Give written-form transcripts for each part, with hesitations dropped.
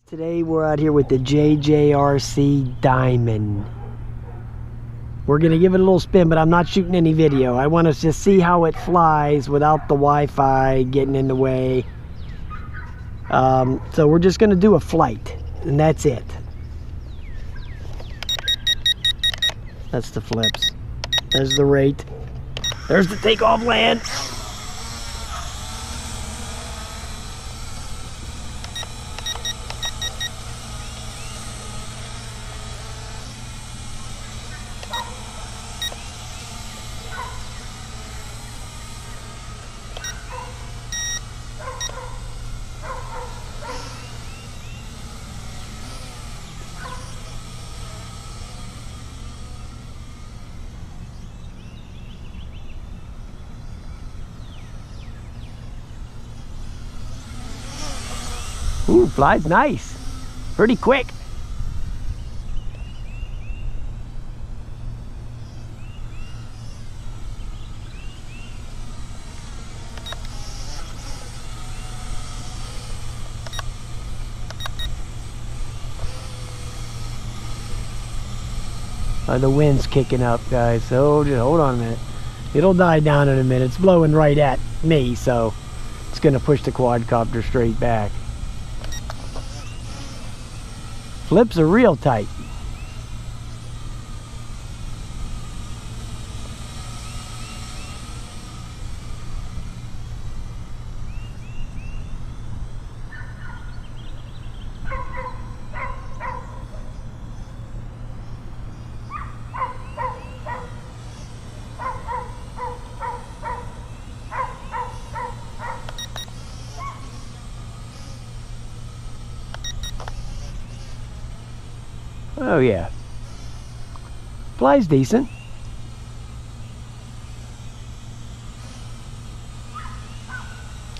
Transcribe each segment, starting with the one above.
Today we're out here with the JJRC Diaman. We're going to give it a little spin, but I'm not shooting any video. I want us to see how it flies without the Wi-Fi getting in the way. So we're just going to do a flight, and that's it. That's the flips. There's the rate. There's the takeoff land. Ooh, flies nice. Pretty quick. The wind's kicking up, guys, so just hold on a minute. It'll die down in a minute. It's blowing right at me, so it's going to push the quadcopter straight back. Flips are real tight. Oh yeah, flies decent.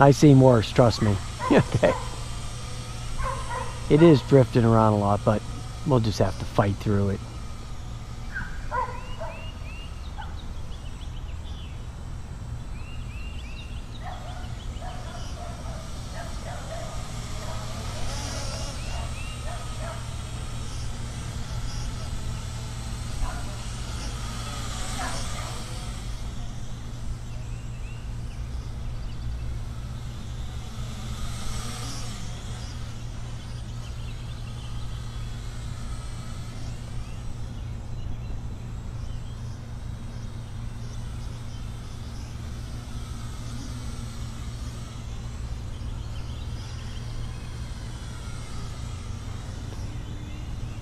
I've seen worse, trust me. Okay. It is drifting around a lot, but we'll just have to fight through it.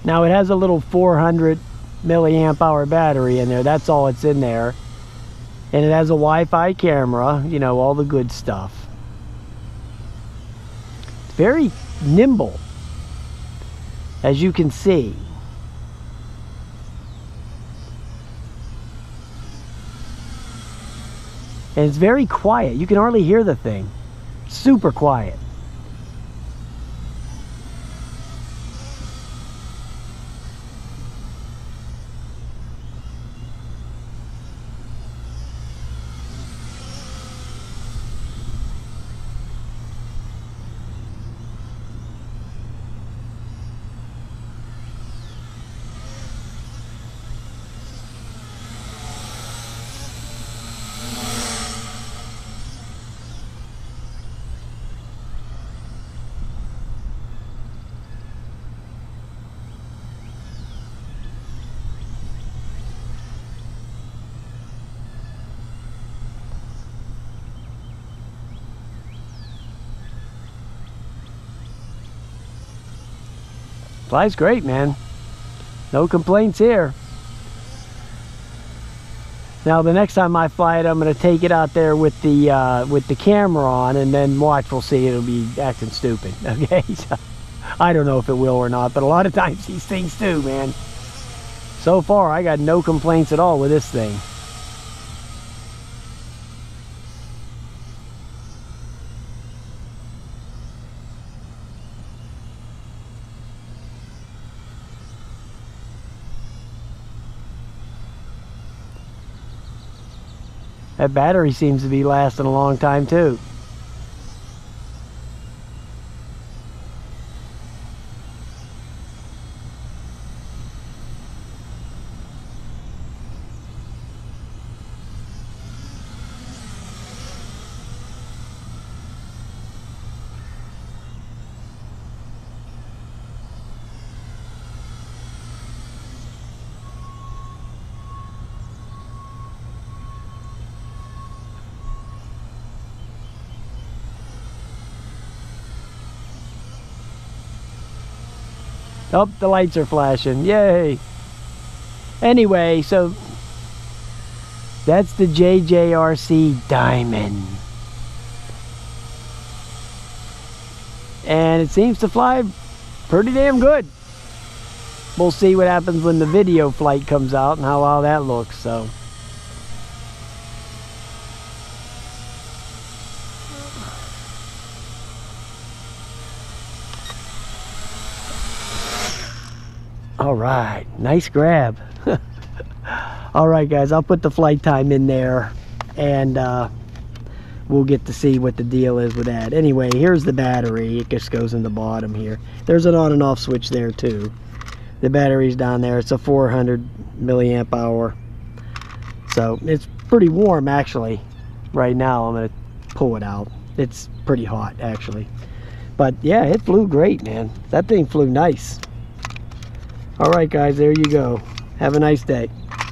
Now it has a little 400 milliamp hour battery in there. That's all it's in there. And it has a Wi-Fi camera, you know, all the good stuff. It's very nimble, as you can see. And it's very quiet. You can hardly hear the thing. Super quiet. Flies great, man. No complaints here. Now the next time I fly it, I'm going to take it out there with the camera on, and then watch. We'll see. It'll be acting stupid. Okay. So, I don't know if it will or not, but a lot of times these things do, man. So far, I got no complaints at all with this thing. That battery seems to be lasting a long time too. Oh, the lights are flashing. Yay. Anyway, so that's the JJRC Diamond. And it seems to fly pretty damn good. We'll see what happens when the video flight comes out and how well that looks. So all right, nice grab. All right, guys, I'll put the flight time in there, and we'll get to see what the deal is with that. Anyway, here's the battery. It just goes in the bottom here. There's an on and off switch there too. The battery's down there. It's a 400 milliamp hour. So it's pretty warm actually. Right now I'm gonna pull it out. It's pretty hot actually. But yeah, it flew great, man. That thing flew nice. All right, guys, there you go. Have a nice day.